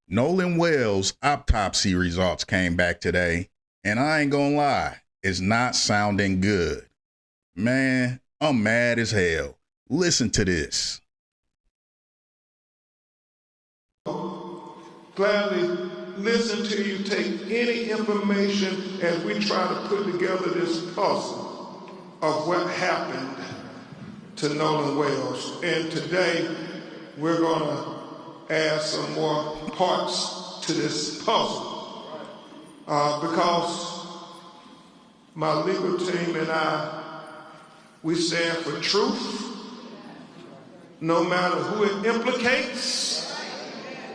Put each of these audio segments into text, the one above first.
Nolan Wells' autopsy results came back today, and I ain't gonna lie, it's not sounding good. Man, I'm mad as hell. Listen to this. Gladly listen to you take any information as we try to put together this puzzle of what happened to Nolan Wells. And today we're going to add some more parts to this puzzle because my legal team and I, we stand for truth, no matter who it implicates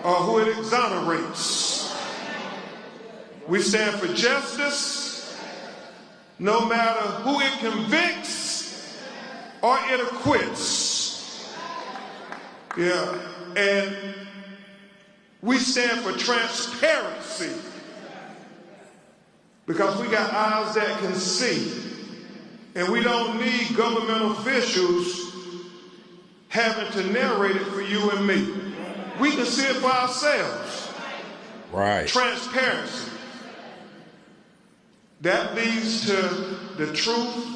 or who it exonerates. We stand for justice, no matter who it convicts or it acquits. Yeah, and we stand for transparency because we got eyes that can see, and we don't need government officials having to narrate it for you and me. We can see it for ourselves. Right. Transparency. That leads to the truth.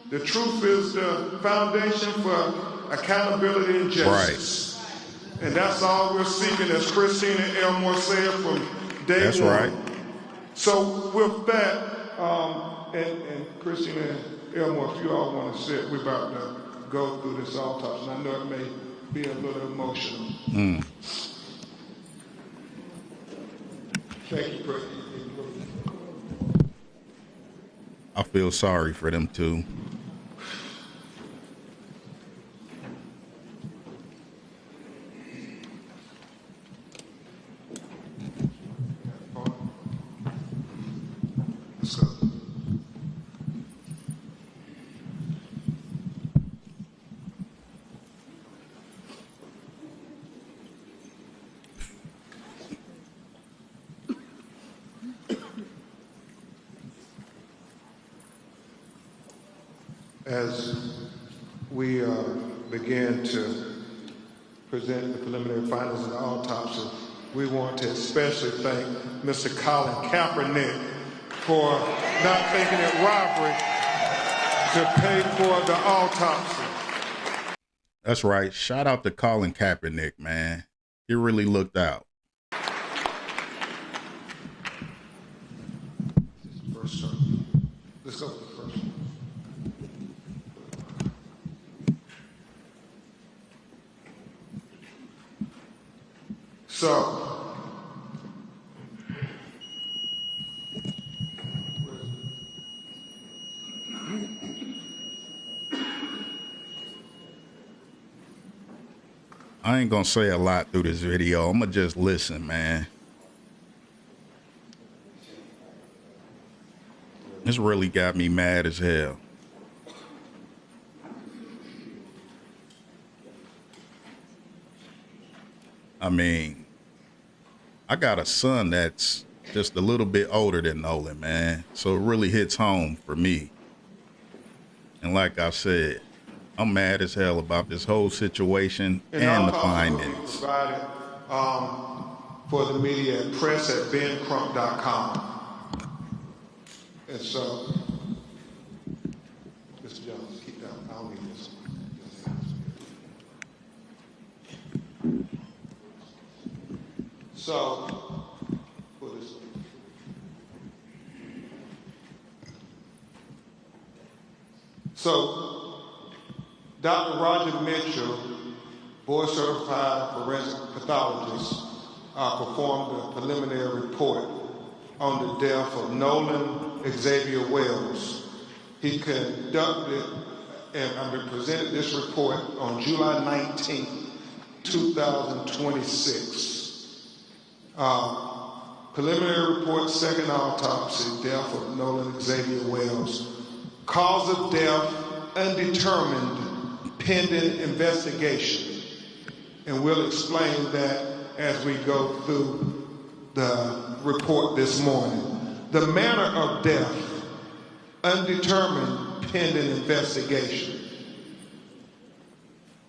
The truth is the foundation for accountability and justice. Right. And that's all we're seeking, as Christina Elmore said from day one. That's right. So with that, and Christina Elmore, if you all want to sit, we're about to go through this autopsy. I know it may be a little emotional. Thank you, President. I feel sorry for them too. Let's go. As we begin to present the preliminary findings of the autopsy, we want to especially thank Mr. Colin Kaepernick for not thinking it robbery to pay for the autopsy. That's right. Shout out to Colin Kaepernick, man. He really looked out. First, let's go with the first one. So, I ain't gonna say a lot through this video. I'm gonna just listen, man. This really got me mad as hell. I mean, I got a son that's just a little bit older than Nolan, man. So it really hits home for me. And like I said, I'm mad as hell about this whole situation and the findings. Provided for the media at press@bencrump.com. And so, Mr. Jones, keep that. I'll need this. So, for this. So, Dr. Roger Mitchell, board certified forensic pathologist, performed a preliminary report on the death of Nolan Xavier Wells. He conducted and presented this report on July 19, 2026. Preliminary report, second autopsy, death of Nolan Xavier Wells. Cause of death, undetermined, pending investigation. And we'll explain that as we go through the report this morning. The manner of death, undetermined, pending investigation.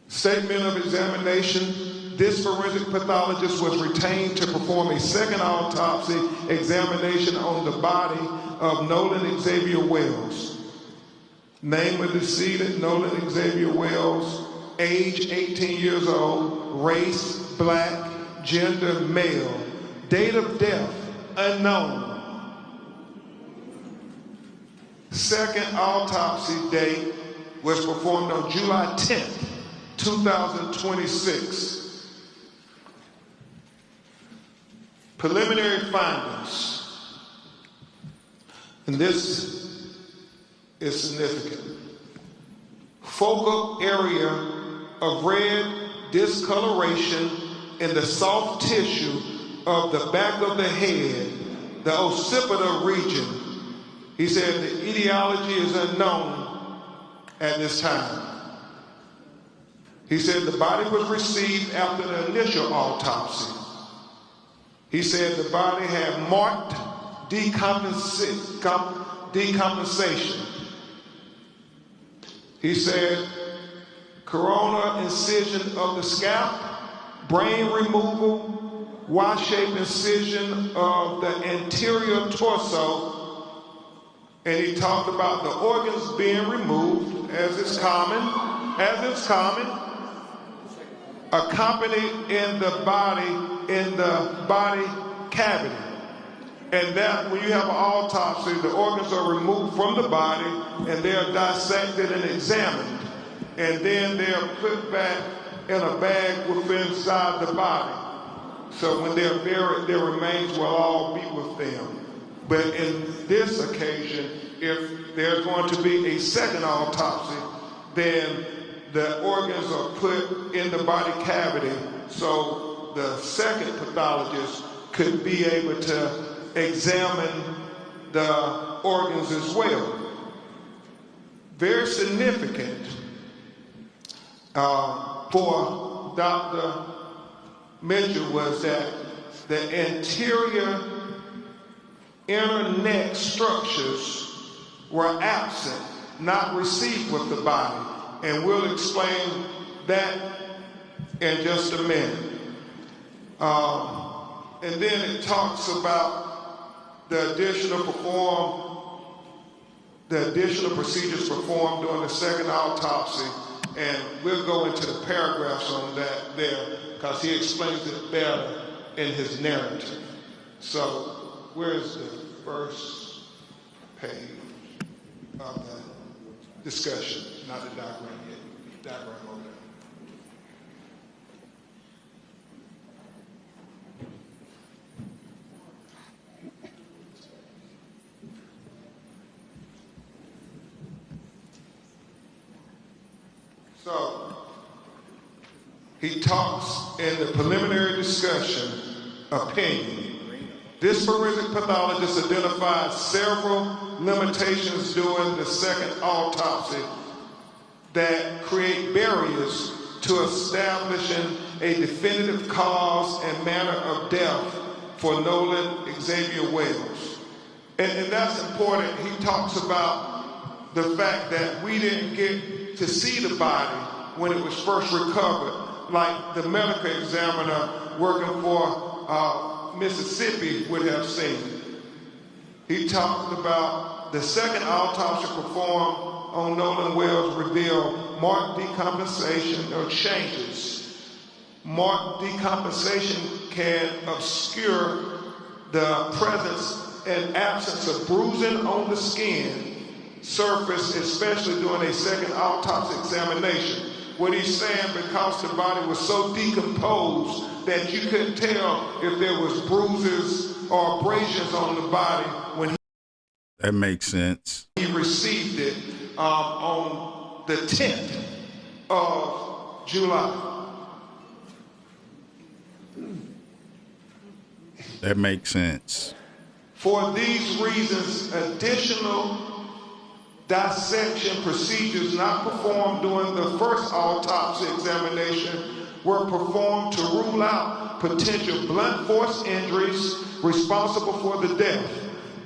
Statement of examination, This forensic pathologist was retained to perform a second autopsy examination on the body of Nolan Xavier Wells. Name of decedent, Nolan Xavier Wells, age 18 years old, race, black, gender, male, date of death, unknown. Second autopsy date was performed on July 10th, 2026. Preliminary findings, and this is significant. Focal area of red discoloration in the soft tissue of the back of the head, the occipital region. He said the etiology is unknown at this time. He said the body was received after the initial autopsy. He said the body had marked decompensation. He said corona incision of the scalp, brain removal, Y-shaped incision of the anterior torso, and he talked about the organs being removed, as is common, accompanied in the body cavity. And that when you have an autopsy, the organs are removed from the body and they are dissected and examined. And then they are put back in a bag within inside the body. So when they're buried, their remains will all be with them. But in this occasion, if there's going to be a second autopsy, then the organs are put in the body cavity so the second pathologist could be able to examine the organs as well. Very significant for Dr. Mitchell was that the anterior inner neck structures were absent, not received with the body. And we'll explain that in just a minute. And then it talks about the additional procedures performed during the second autopsy. And we'll go into the paragraphs on that there because he explains it better in his narrative. So where's the first page of the discussion? Not the diagram yet. Diagram over there. So he talks in the preliminary discussion opinion. This forensic pathologist identified several limitations during the second autopsy that create barriers to establishing a definitive cause and manner of death for Nolan Xavier Wells. And that's important. He talks about the fact that we didn't get to see the body when it was first recovered, like the medical examiner working for Mississippi would have seen. He talked about the second autopsy performed on Nolan Wells revealed marked decompensation or changes. Marked decompensation can obscure the presence and absence of bruising on the skin surface, especially during a second autopsy examination. What he's saying, because the body was so decomposed that you couldn't tell if there was bruises or abrasions on the body when he That makes sense. received it on the 10th of July. That makes sense. For these reasons, additional dissection procedures not performed during the first autopsy examination were performed to rule out potential blunt force injuries responsible for the death.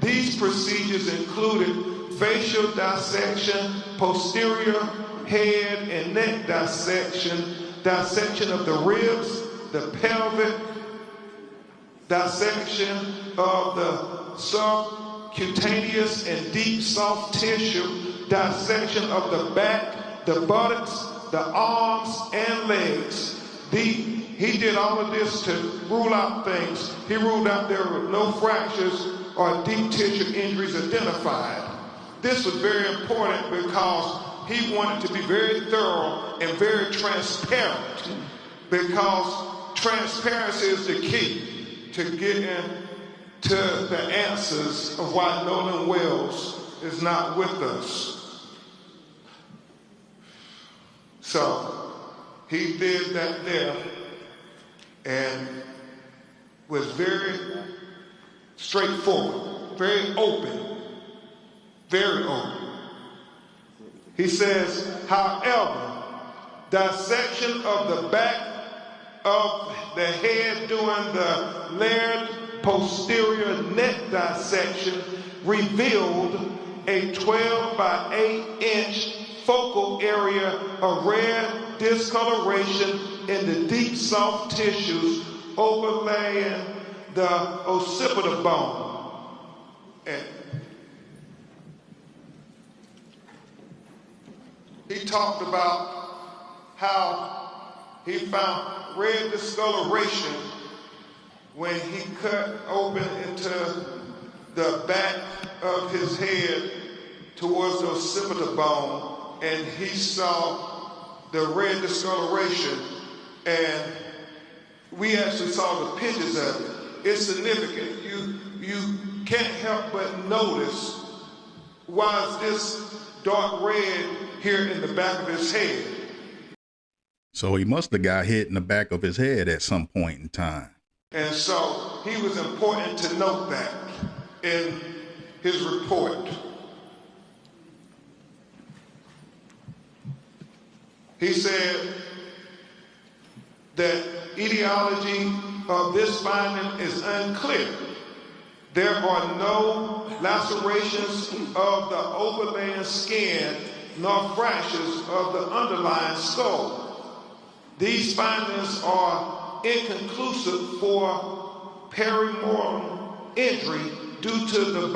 These procedures included facial dissection, posterior head and neck dissection, dissection of the ribs, the pelvic dissection of the subcutaneous and deep soft tissue, dissection of the back, the buttocks, the arms, and legs. He did all of this to rule out things. He ruled out there were no fractures or deep tissue injuries identified. This was very important because he wanted to be very thorough and very transparent, because transparency is the key to getting to the answers of why Nolan Wells is not with us. So he did that there and was very straightforward, very open, very open. He says, however, dissection of the back of the head during the layered posterior neck dissection revealed a 12 by 8 inch focal area of red discoloration in the deep soft tissues overlaying the occipital bone. And he talked about how he found red discoloration when he cut open into the back of his head towards the occipital bone, and he saw the red discoloration, and we actually saw the pictures of it. It's significant. You can't help but notice, why is this dark red here in the back of his head? So he must have got hit in the back of his head at some point in time. And so he was important to note that in his report. He said that etiology of this finding is unclear. There are no lacerations of the overlaying skin nor fractures of the underlying skull. These findings are inconclusive for perimortem injury due to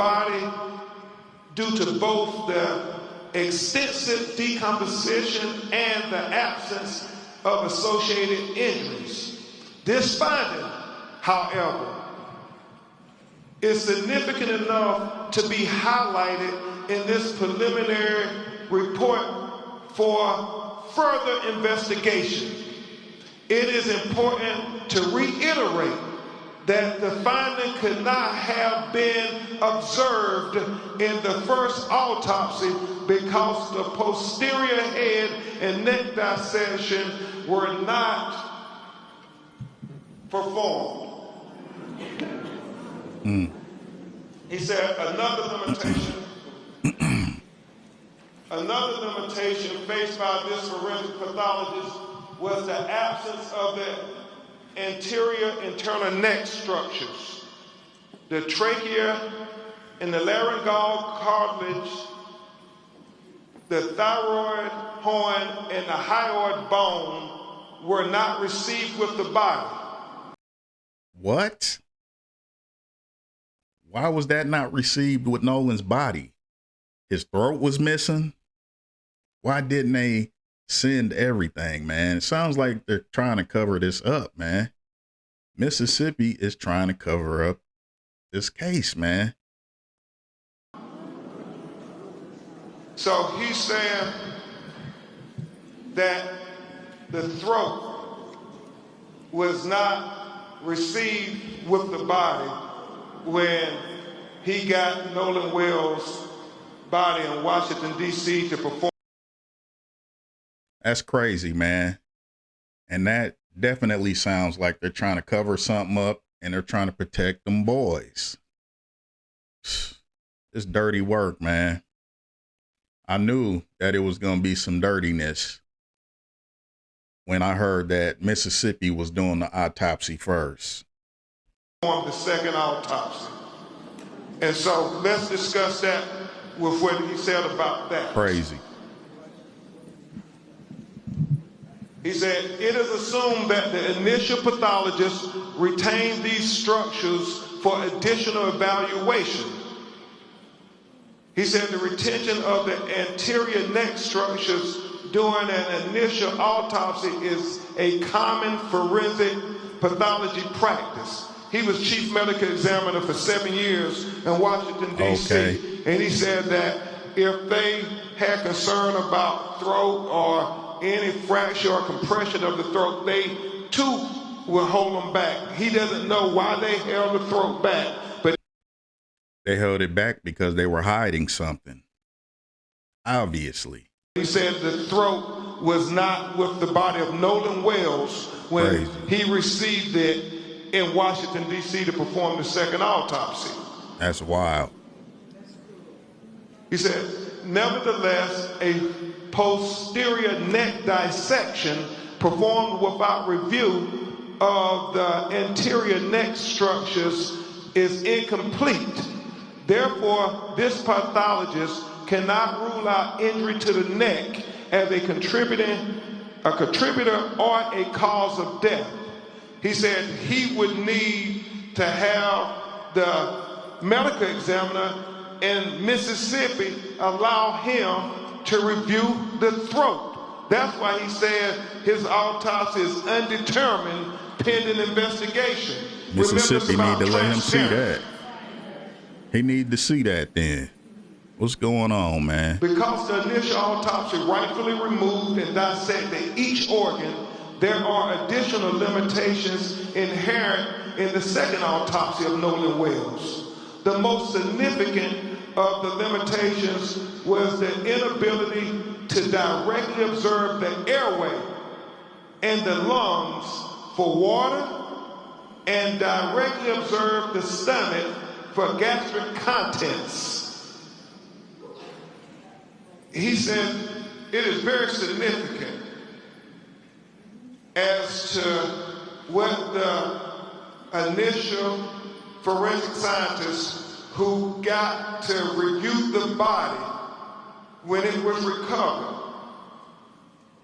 both the extensive decomposition and the absence of associated injuries. This finding, however, is significant enough to be highlighted in this preliminary report for further investigation. It is important to reiterate that the finding could not have been observed in the first autopsy because the posterior head and neck dissection were not performed. He said another limitation faced by this forensic pathologist was the absence of the anterior internal neck structures. The trachea and the laryngeal cartilage, the thyroid horn, and the hyoid bone were not received with the body. What? Why was that not received with Nolan's body? His throat was missing. Why didn't they send everything, man? It sounds like they're trying to cover this up, man. Mississippi is trying to cover up this case, man. So he's saying that the throat was not received with the body when he got Nolan Wells' body in Washington, D.C. to perform. That's crazy, man. And that definitely sounds like they're trying to cover something up and they're trying to protect them boys. It's dirty work, man. I knew that it was going to be some dirtiness when I heard that Mississippi was doing the autopsy first. The second autopsy. And so let's discuss that with what he said about that. Crazy. He said, it is assumed that the initial pathologist retained these structures for additional evaluation. He said the retention of the anterior neck structures during an initial autopsy is a common forensic pathology practice. He was chief medical examiner for 7 years in Washington, D.C. Okay. And he said that if they had concern about throat or any fracture or compression of the throat, they too will hold them back. He doesn't know why they held the throat back, but they held it back because they were hiding something. Obviously. He said the throat was not with the body of Nolan Wells when he received it in Washington, D.C. to perform the second autopsy. That's wild. He said, nevertheless, a posterior neck dissection performed without review of the anterior neck structures is incomplete. Therefore, this pathologist cannot rule out injury to the neck as a contributor or a cause of death. He said he would need to have the medical examiner in Mississippi allow him to review the throat. That's why he said his autopsy is undetermined pending investigation. Mississippi need to let him see that. He need to see that then. What's going on, man? Because the initial autopsy rightfully removed and dissected each organ, there are additional limitations inherent in the second autopsy of Nolan Wells. The most significant of the limitations was the inability to directly observe the airway and the lungs for water and directly observe the stomach for gastric contents. He said it is very significant as to what the initial forensic scientists who got to review the body when it was recovered.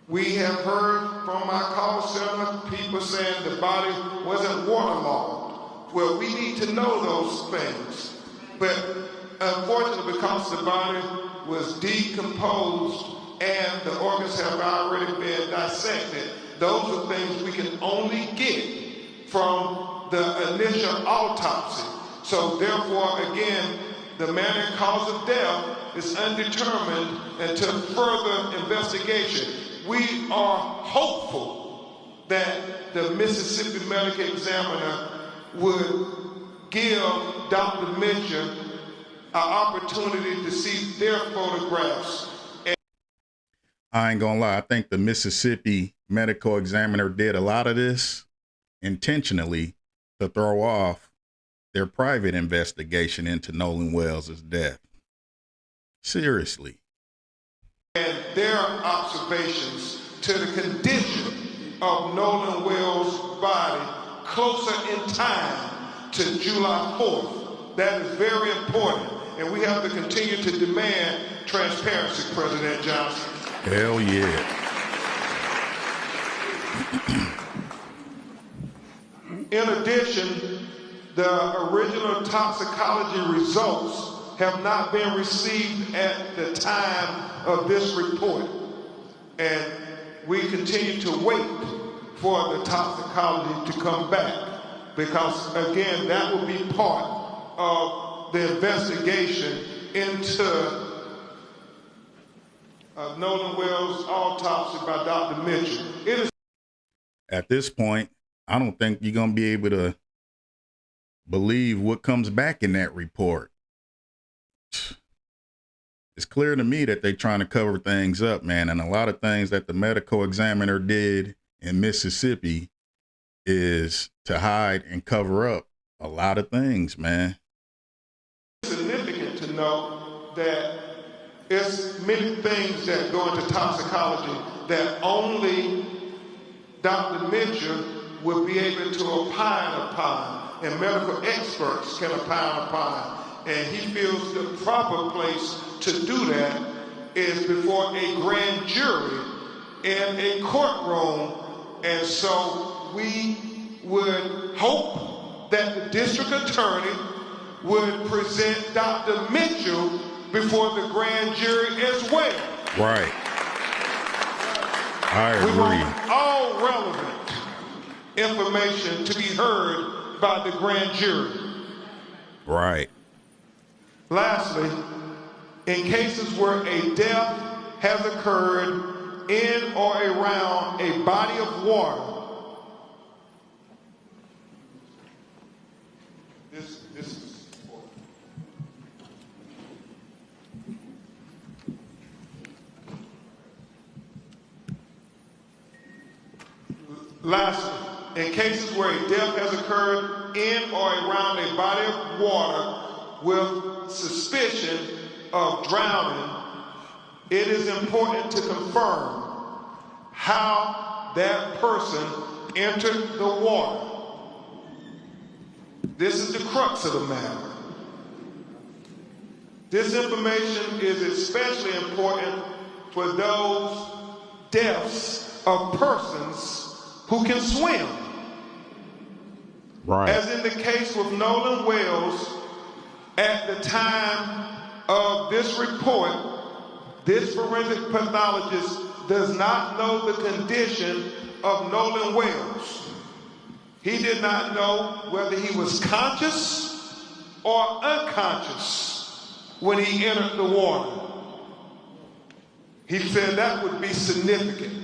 We have heard from our call center people saying the body wasn't waterlogged. Well, we need to know those things. But unfortunately, because the body was decomposed and the organs have already been dissected, those are things we can only get from the initial autopsy. So therefore, again, the manner and cause of death is undetermined until further investigation. We are hopeful that the Mississippi medical examiner would give Dr. Mitchell an opportunity to see their photographs. I ain't gonna lie, I think the Mississippi medical examiner did a lot of this intentionally to throw off their private investigation into Nolan Wells' death. Seriously. And their observations to the condition of Nolan Wells' body closer in time to July 4th. That is very important. And we have to continue to demand transparency, President Johnson. Hell yeah. In addition, the original toxicology results have not been received at the time of this report. And we continue to wait for the toxicology to come back because, again, that will be part of the investigation into Nolan Wells' autopsy by Dr. Mitchell. At this point, I don't think you're going to be able to believe what comes back in that report. It's clear to me that they're trying to cover things up, man. And a lot of things that the medical examiner did in Mississippi is to hide and cover up a lot of things, man. It's significant to know that it's many things that go into toxicology that only Dr. Mitchell will be able to opine upon, and medical experts can opine upon. And he feels the proper place to do that is before a grand jury in a courtroom, and so we would hope that the district attorney would present Dr. Mitchell before the grand jury as well. Right. I agree. We want all relevant information to be heard by the grand jury. Right. Lastly, in cases where a death has occurred in or around a body of water, this is important. Lastly, in cases where a death has occurred in or around a body of water with suspicion of drowning, it is important to confirm how that person entered the water. This is the crux of the matter. This information is especially important for those deaths of persons who can swim. Right. As in the case with Nolan Wells, at the time of this report, this forensic pathologist does not know the condition of Nolan Wells. He did not know whether he was conscious or unconscious when he entered the water. He said that would be significant.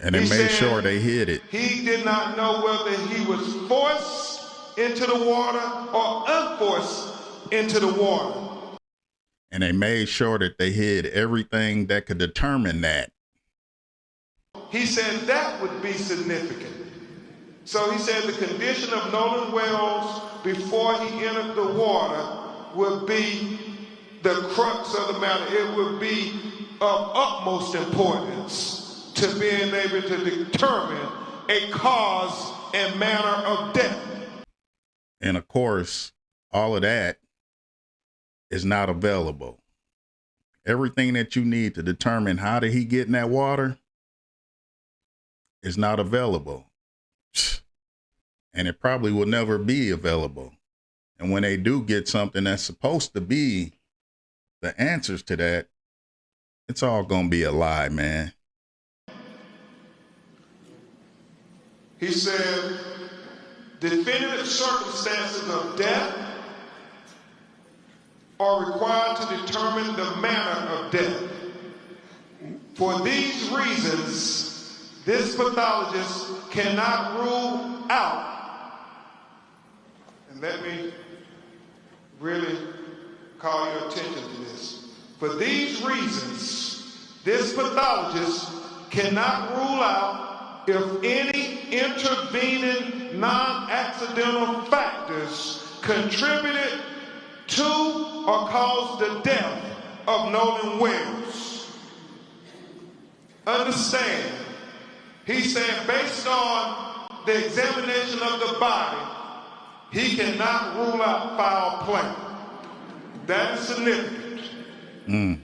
And they made sure they hid it. He did not know whether he was forced into the water or unforced into the water. And they made sure that they hid everything that could determine that. He said that would be significant. So he said the condition of Nolan Wells before he entered the water would be the crux of the matter. It would be of utmost importance to being able to determine a cause and manner of death. And of course, all of that is not available. Everything that you need to determine how did he get in that water is not available. And it probably will never be available. And when they do get something that's supposed to be the answers to that, it's all gonna be a lie, man. He said, definitive circumstances of death are required to determine the manner of death. For these reasons, this pathologist cannot rule out, and let me really call your attention to this. For these reasons, this pathologist cannot rule out if any intervening non-accidental factors contributed to or caused the death of Nolan Wells. Understand, he said based on the examination of the body, he cannot rule out foul play. That is significant.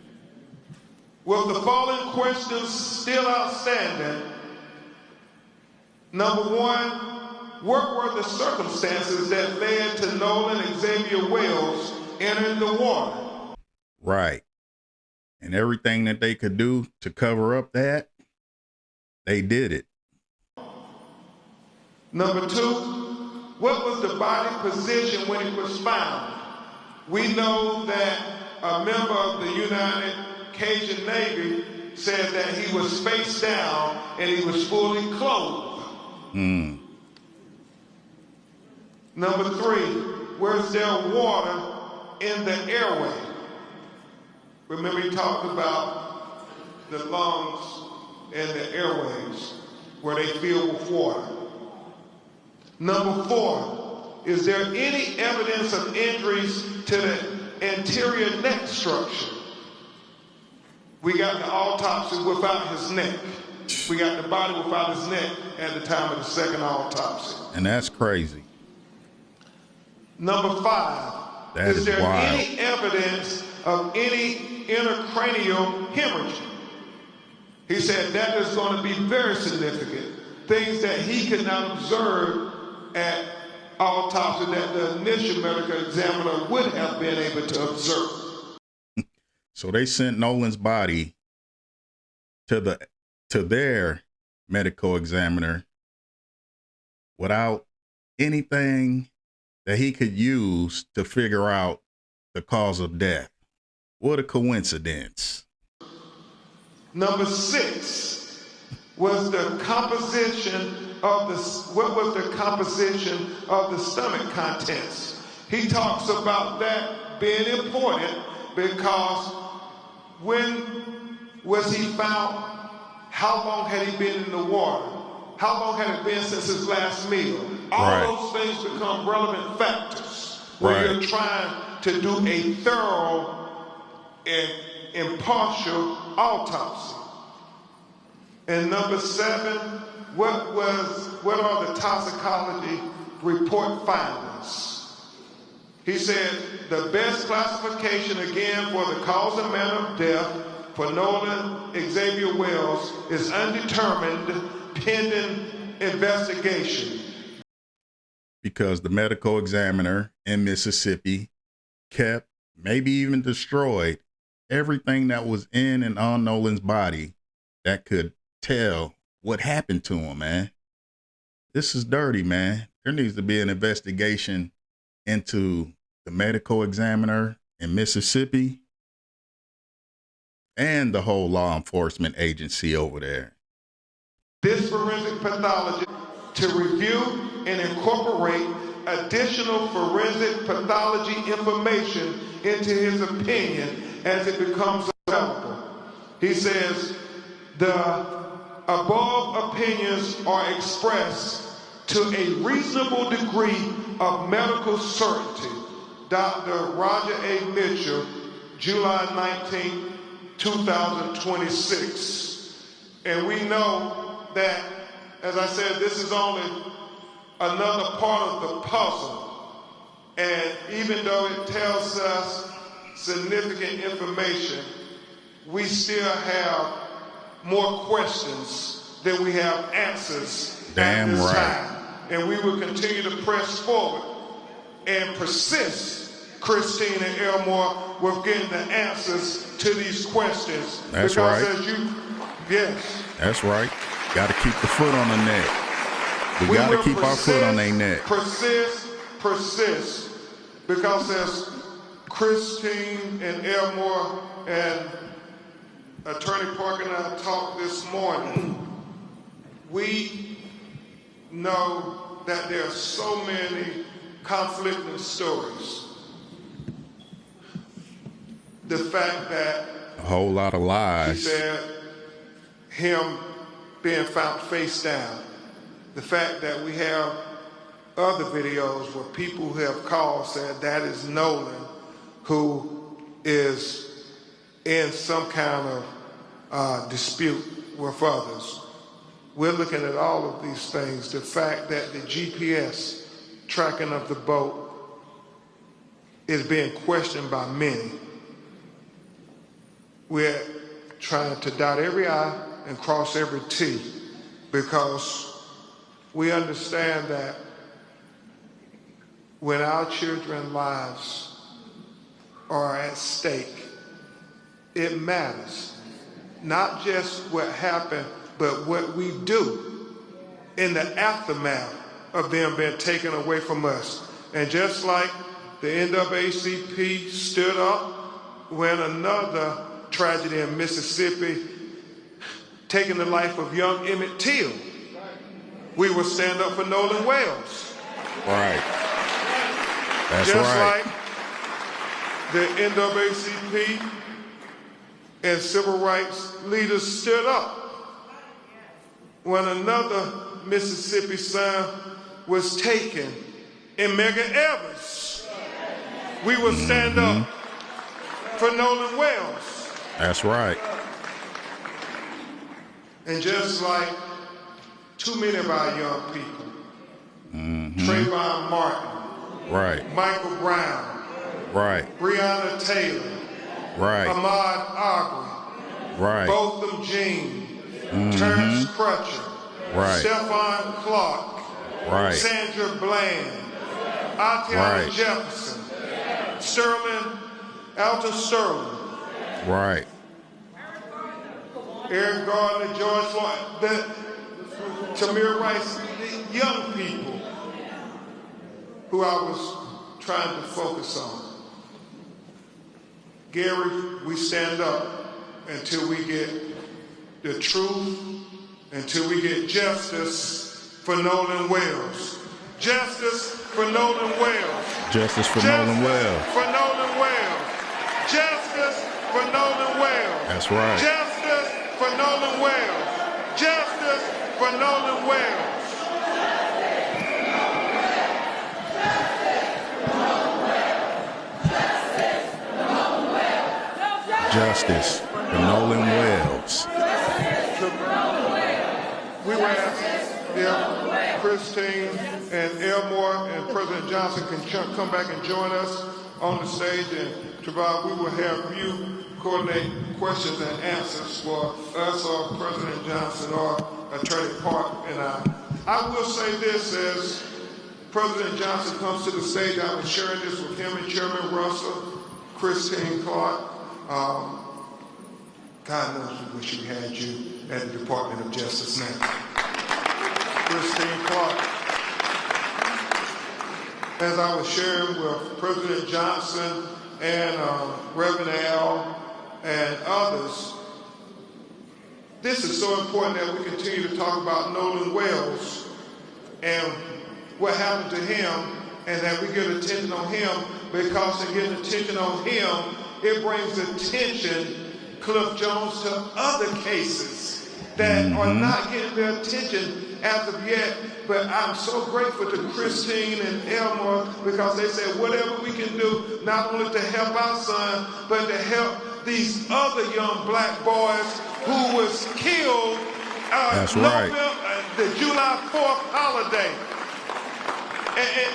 With the following questions still outstanding, number one, what were the circumstances that led to Nolan Xavier Wells entering the water? Right. And everything that they could do to cover up that, they did it. Number two, what was the body position when it was found? We know that a member of the United Cajun Navy said that he was face down and he was fully clothed. Number three, where's there water in the airway? Remember he talked about the lungs and the airways where they fill with water. Number four, is there any evidence of injuries to the anterior neck structure? We got the autopsy without his neck. We got the body without his neck at the time of the second autopsy. And that's crazy. Number five, is there wild. any evidence of any intracranial hemorrhage? He said that is going to be very significant. Things that he could not observe at autopsy that the initial medical examiner would have been able to observe. So they sent Nolan's body to their medical examiner without anything that he could use to figure out the cause of death. What a coincidence. Number 6 was the composition of the stomach contents. He talks about that being important because when was he found? How long had he been in the water? How long had it been since his last meal? All those things become relevant factors when you're trying to do a thorough and impartial autopsy. And number 7, what are the toxicology report findings? He said the best classification again for the cause and manner of death for Nolan Xavier Wells is undetermined pending investigation. Because the medical examiner in Mississippi kept, maybe even destroyed, everything that was in and on Nolan's body that could tell what happened to him, man. This is dirty, man. There needs to be an investigation into the medical examiner in Mississippi and the whole law enforcement agency over there. This forensic pathologist to review and incorporate additional forensic pathology information into his opinion as it becomes available. He says the above opinions are expressed to a reasonable degree of medical certainty. Dr. Roger A. Mitchell, July 19, 2026. And we know that, as I said, this is only another part of the puzzle. And even though it tells us significant information, we still have more questions than we have answers at this time. And we will continue to press forward and persist, Christine and Elmore, with getting the answers to these questions. That's right. Yes. That's right. Got to keep the foot on the neck. We got to keep our foot on their neck. Persist. Because as Christine and Elmore and Attorney Parker and I talked this morning, we know that there are so many conflicting stories. The fact that a whole lot of lies. He said him being found face down. The fact that we have other videos where people who have called said that is Nolan, who is in some kind of dispute with others. We're looking at all of these things. The fact that the GPS tracking of the boat is being questioned by many. We're trying to dot every I and cross every T because we understand that when our children's lives are at stake, it matters. Not just what happened, but what we do in the aftermath of them being taken away from us. And just like the NAACP stood up when another tragedy in Mississippi taking the life of young Emmett Till, we will stand up for Nolan Wells. Right. That's just right. Like the NAACP and civil rights leaders stood up when another Mississippi son was taken in Medgar Evers. We will stand up for Nolan Wells. That's right. And just like too many of our young people, Trayvon Martin, right, Michael Brown, right, Breonna Taylor, right, Ahmaud Arbery, right, Botham Jean, Terrence Crutcher, Right. Stephon Clark, Right. Sandra Bland, Atiana Right. Jefferson, Alton Sterling, Right. Eric Gardner, George Floyd, Tamir Rice, the young people who I was trying to focus on. Gary, we stand up until we get the truth, until we get justice for Nolan Wells. Justice for Nolan Wells. Justice for Nolan Wells. For Nolan Wells. Justice for Nolan Wells. That's right. Justice for Nolan Wells. Justice for Nolan Wells. Justice for Nolan Wells. We were asked if Christine and Elmore and President Johnson can come back and join us on the stage, and Travail, we will have you coordinate questions and answers for us or President Johnson or Attorney Park and I. I will say this: as President Johnson comes to the stage, I was sharing this with him and Chairman Russell, Christine Clark. God knows we wish we had you at the Department of Justice now. Christine Clark. As I was sharing with President Johnson and Reverend Al and others, this is so important that we continue to talk about Nolan Wells and what happened to him, and that we get attention on him, because in getting attention on him, it brings attention, Cliff Jones, to other cases that are not getting their attention as of yet. But I'm so grateful to Christine and Elmore, because they said whatever we can do, not only to help our son, but to help these other young black boys who was killed That's right. the July 4th holiday. And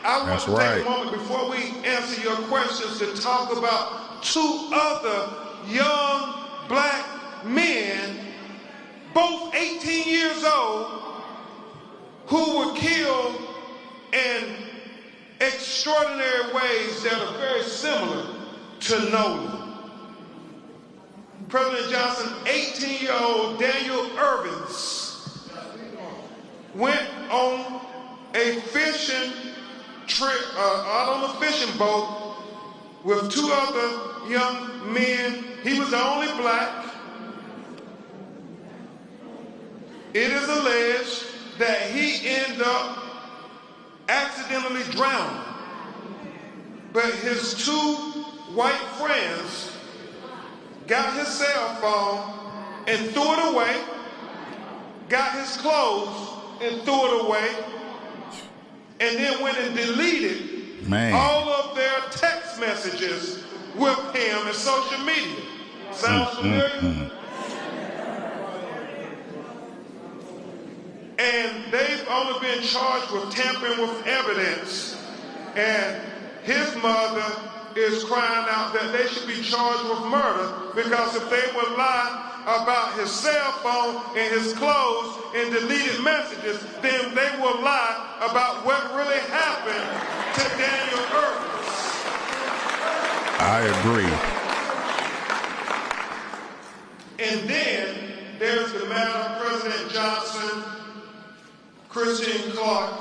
I want to take a moment before we answer your questions to talk about two other young black men, both 18 years old, who were killed in extraordinary ways that are very similar to Nolan. President Johnson, 18-year-old Daniel Irvins went on a fishing trip, out on a fishing boat with two other young men. He was the only black. It is alleged that he ended up accidentally drowning, but his two white friends got his cell phone and threw it away, got his clothes and threw it away, and then went and deleted all of their text messages with him in social media. Sounds familiar? And they've only been charged with tampering with evidence. And his mother is crying out that they should be charged with murder, because if they would lie about his cell phone and his clothes and deleted messages, then they will lie about what really happened to Daniel Irvins. I agree. And then there's the matter of President Johnson, Christine Clark,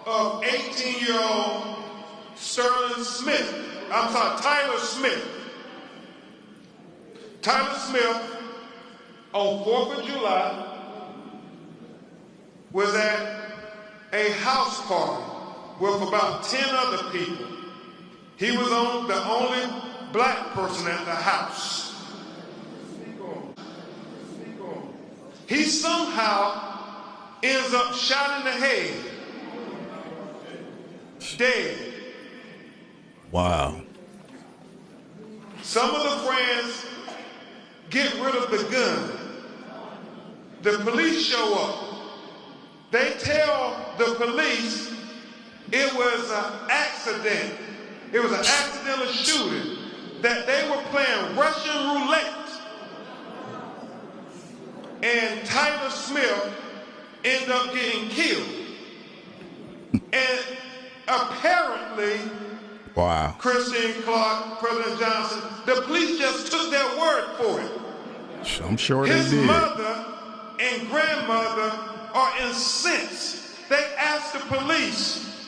of 18-year-old Tyler Smith. Tyler Smith, on 4th of July, was at a house party with about 10 other people. He was the only black person at the house. He somehow ends up shot in the head, dead. Wow. Some of the friends get rid of the gun. The police show up. They tell the police it was an accident. It was an accidental shooting, that they were playing Russian roulette. and Tyler Smith ended up getting killed. And apparently, wow. Christine Clark, President Johnson, the police just took their word for it. I'm sure they did. His mother and grandmother are incensed. They asked the police,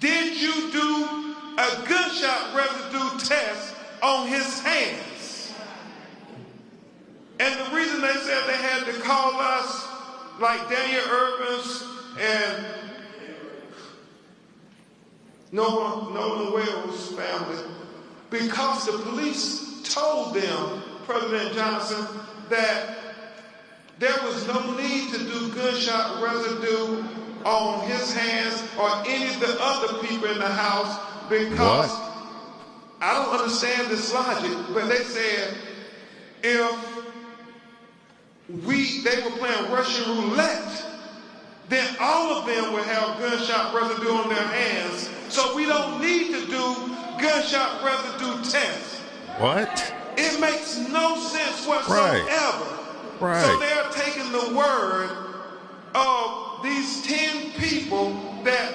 did you do a gunshot residue test on his hands? And the reason they said they had to call us, like Daniel Irvin's and Nolan Wells' family, because the police told them, President Johnson, that there was no need to do gunshot residue on his hands or any of the other people in the house because I don't understand this logic, but they said if they were playing Russian roulette, then all of them would have gunshot residue on their hands. So we don't need to do gunshot residue tests. What? It makes no sense whatsoever. Right. So they're taking the word of these 10 people that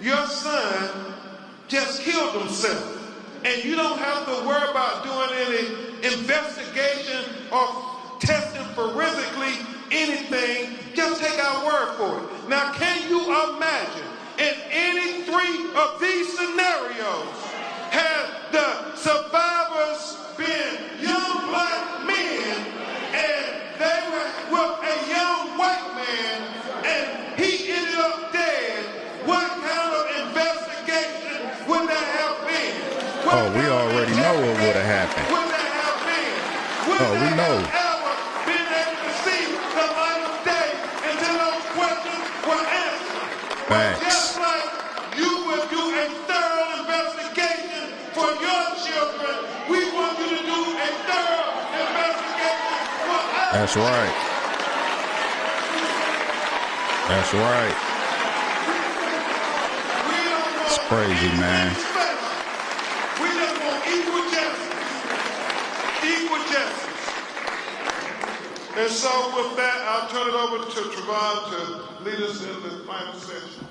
your son just killed himself. And you don't have to worry about doing any investigation or testing forensically anything. Just take our word for it. Now, can you imagine in any 3 of these scenarios had the survivors been young black men and they were with a young white man and he ended up dead, what kind of investigation would that have been? Oh, we already know what would have happened. Would that have been? Oh, we know. Ever been able to see the light of day until those questions were answered? Facts. Just like you would do a thorough investigation for your children, we want you to do a thorough investigation for us. That's right. That's right. It's crazy, man. We just want equal justice. Equal justice. And so with that, I'll turn it over to Trevon to lead us in the final section.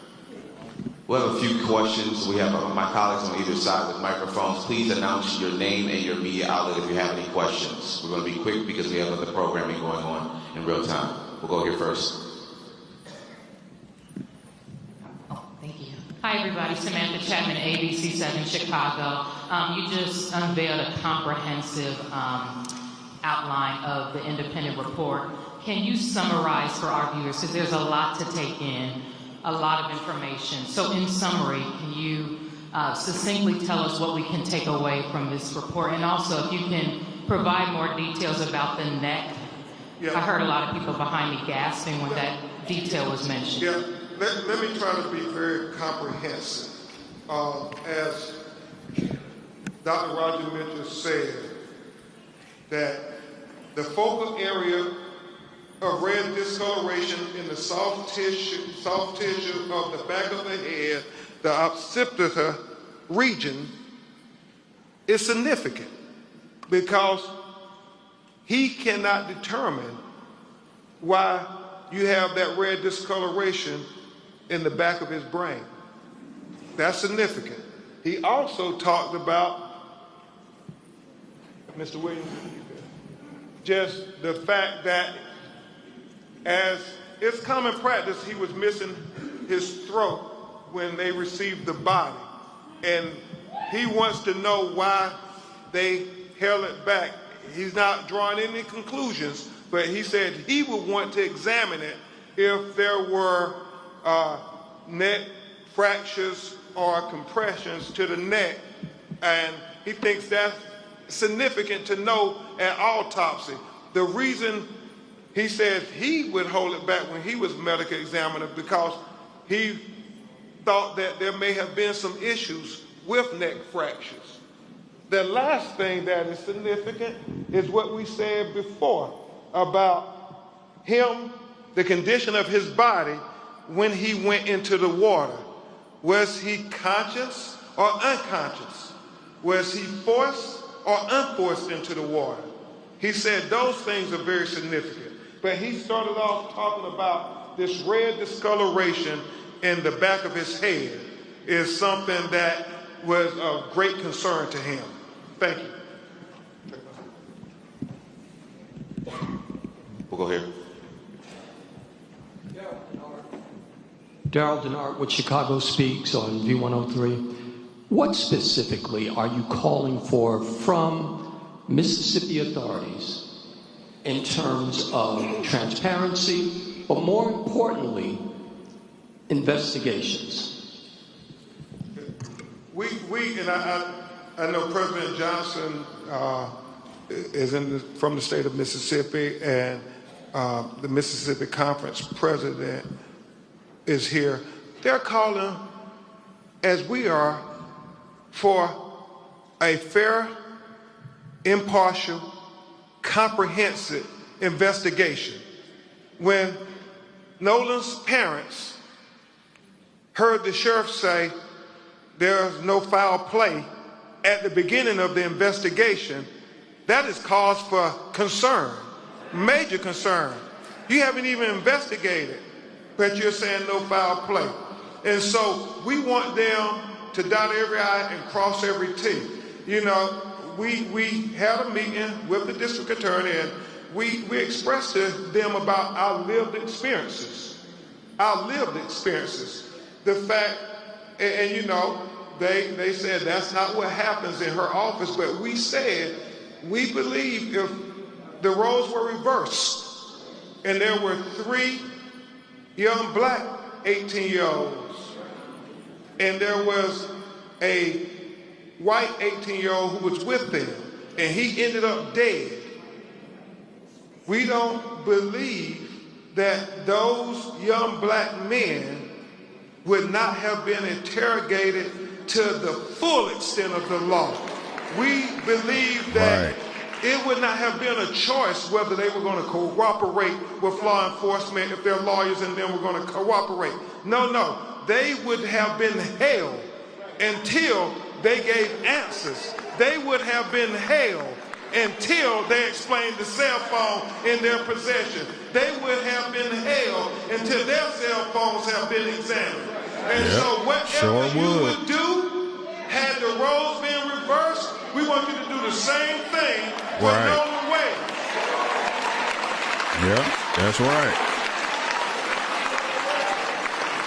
We have a few questions. We have my colleagues on either side with microphones. Please announce your name and your media outlet if you have any questions. We're going to be quick because we have other programming going on in real time. We'll go here first. Hi, everybody. Samantha Chapman, ABC7 Chicago. You just unveiled a comprehensive outline of the independent report. Can you summarize for our viewers, because there's a lot to take in, a lot of information. So in summary, can you succinctly tell us what we can take away from this report? And also, if you can provide more details about the neck. Yeah. I heard a lot of people behind me gasping when that detail was mentioned. Yeah. Let me try to be very comprehensive. As Dr. Roger Mitchell said, that the focal area of red discoloration in the soft tissue of the back of the head, the occipital region, is significant because he cannot determine why you have that red discoloration in the back of his brain. That's significant. He also talked about, Mr. Williams, just the fact that as it's common practice, he was missing his throat when they received the body. And he wants to know why they held it back. He's not drawing any conclusions, but he said he would want to examine it if there were neck fractures or compressions to the neck, and he thinks that's significant to know at autopsy. The reason he says he would hold it back when he was medical examiner because he thought that there may have been some issues with neck fractures. The last thing that is significant is what we said before about him, the condition of his body when he went into the water. Was he conscious or unconscious? Was he forced or unforced into the water? He said those things are very significant. But he started off talking about this red discoloration in the back of his head is something that was of great concern to him. Thank you. We'll go here. Daryl Denard with Chicago Speaks on V103. What specifically are you calling for from Mississippi authorities in terms of transparency, but more importantly, investigations? And I know President Johnson is from the state of Mississippi, and the Mississippi Conference president is here. They're calling, as we are, for a fair, impartial, comprehensive investigation. When Nolan's parents heard the sheriff say there's no foul play at the beginning of the investigation, that is cause for concern, major concern. You haven't even investigated, but you're saying no foul play. And so we want them to dot every I and cross every T. You know, we had a meeting with the district attorney, and we expressed to them about our lived experiences. The fact, and you know, they said that's not what happens in her office, but we said we believe if the roles were reversed and there were 3 young black 18-year-olds and there was a white 18-year-old who was with them and he ended up dead, we don't believe that those young black men would not have been interrogated to the full extent of the law. We believe that it would not have been a choice whether they were going to cooperate with law enforcement if their lawyers and them were going to cooperate. No, they would have been held until they gave answers. They would have been held until they explained the cell phone in their possession. They would have been held until their cell phones have been examined. And so whatever you would do, had the roles been reversed, we want you to do the same thing for Nolan Wade. Yeah, that's right.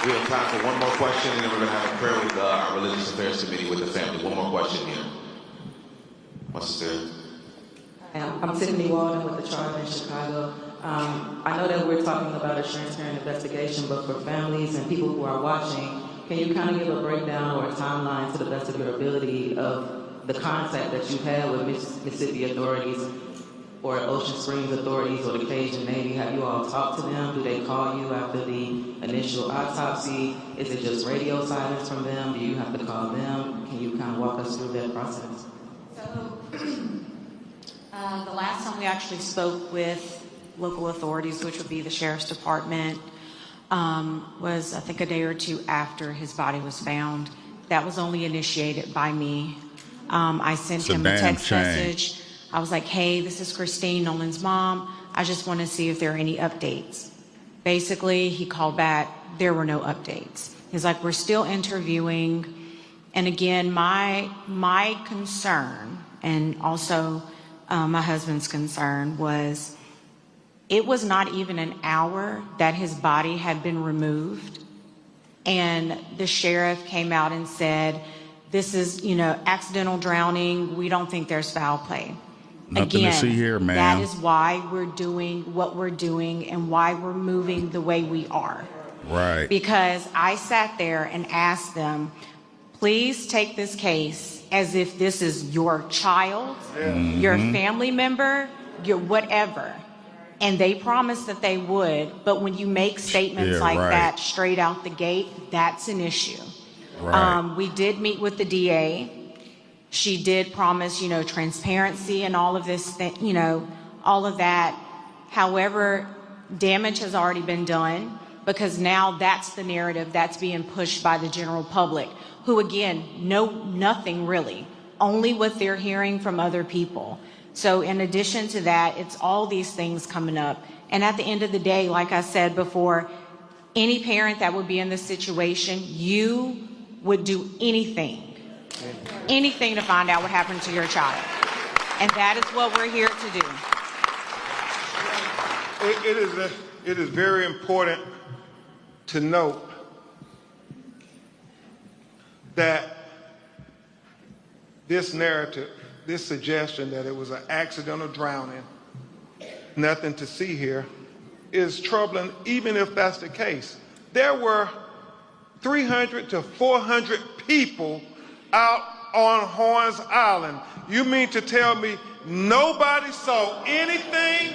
We have time for one more question, and then we're going to have a prayer with our Religious Affairs Committee with the family. One more question here. What's there? I'm Tiffany Walden with the Tribe in Chicago. I know that we're talking about a transparent investigation, but for families and people who are watching, can you kind of give a breakdown or a timeline to the best of your ability of the contact that you've had with Mississippi authorities or Ocean Springs authorities or the Cajun Navy? Have you all talked to them? Do they call you after the initial autopsy? Is it just radio silence from them? Do you have to call them? Can you kind of walk us through that process? So, the last time we actually spoke with local authorities, which would be the Sheriff's Department, was I think a day or two after his body was found. That was only initiated by me. I sent him a text message. I was like, hey, this is Christine, Nolan's mom. I just want to see if there are any updates. Basically, he called back. There were no updates. He's like, we're still interviewing. And again, my concern, and also my husband's concern, was it was not even an hour that his body had been removed. And the sheriff came out and said, this is, accidental drowning. We don't think there's foul play. Nothing to see here, ma'am. That is why we're doing what we're doing and why we're moving the way we are. Right. Because I sat there and asked them, please take this case as if this is your child, your family member, your whatever. And they promised that they would, but when you make statements that straight out the gate, that's an issue. Right. We did meet with the DA. She did promise, transparency and all of this, all of that. However, damage has already been done because now that's the narrative that's being pushed by the general public, who again, know nothing really, only what they're hearing from other people. So in addition to that, it's all these things coming up. And at the end of the day, like I said before, any parent that would be in this situation, you would do anything to find out what happened to your child. And that is what we're here to do. It is very important to note that this narrative, this suggestion that it was an accidental drowning, nothing to see here, is troubling, even if that's the case. There were 300 to 400 people out on Horns Island. You mean to tell me nobody saw anything?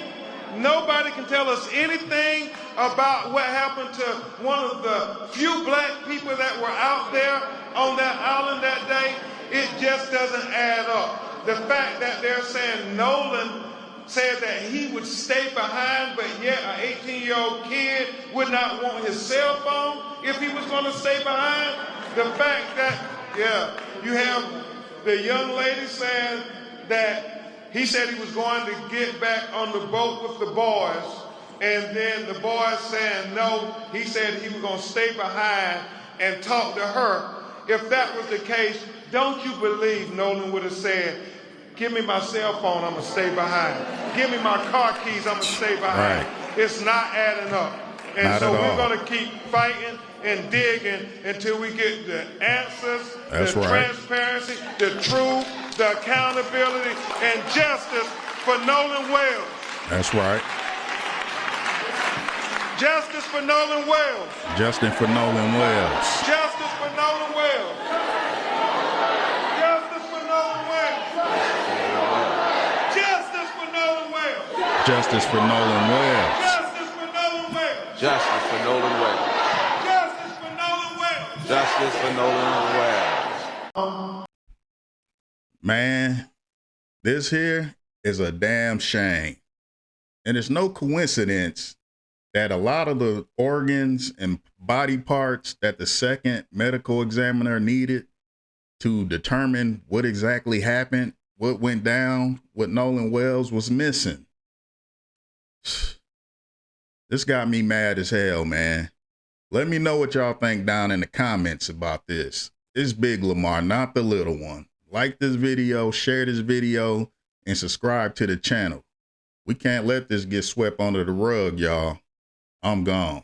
Nobody can tell us anything about what happened to one of the few black people that were out there on that island that day? It just doesn't add up. The fact that they're saying Nolan said that he would stay behind, but yet an 18-year-old kid would not want his cell phone if he was going to stay behind. The fact that, you have the young lady saying that he said he was going to get back on the boat with the boys, and then the boys saying no, he said he was going to stay behind and talk to her. If that was the case, don't you believe Nolan would have said, give me my cell phone, I'm going to stay behind. Give me my car keys, I'm going to stay behind. Right. It's not adding up. And not so we're going to keep fighting and digging until we get the answers, transparency, the truth, the accountability, and justice for Nolan Wells. That's right. Justice for Nolan Wells. Justice for Nolan Wells. Justice for Nolan Wells. Justice for Nolan Wells. Justice for Nolan Wells. Justice for Nolan Wells. Justice for Nolan Wells. Justice for Nolan Wells. Justice for Nolan Wells. Justice for Nolan Wells. Man, this here is a damn shame. And it's no coincidence that a lot of the organs and body parts that the second medical examiner needed to determine what exactly happened, what went down, what Nolan Wells was missing. This got me mad as hell, man. Let me know what y'all think down in the comments about this. It's big Lamar, not the little one. Like this video, share this video, and subscribe to the channel. We can't let this get swept under the rug, y'all. I'm gone.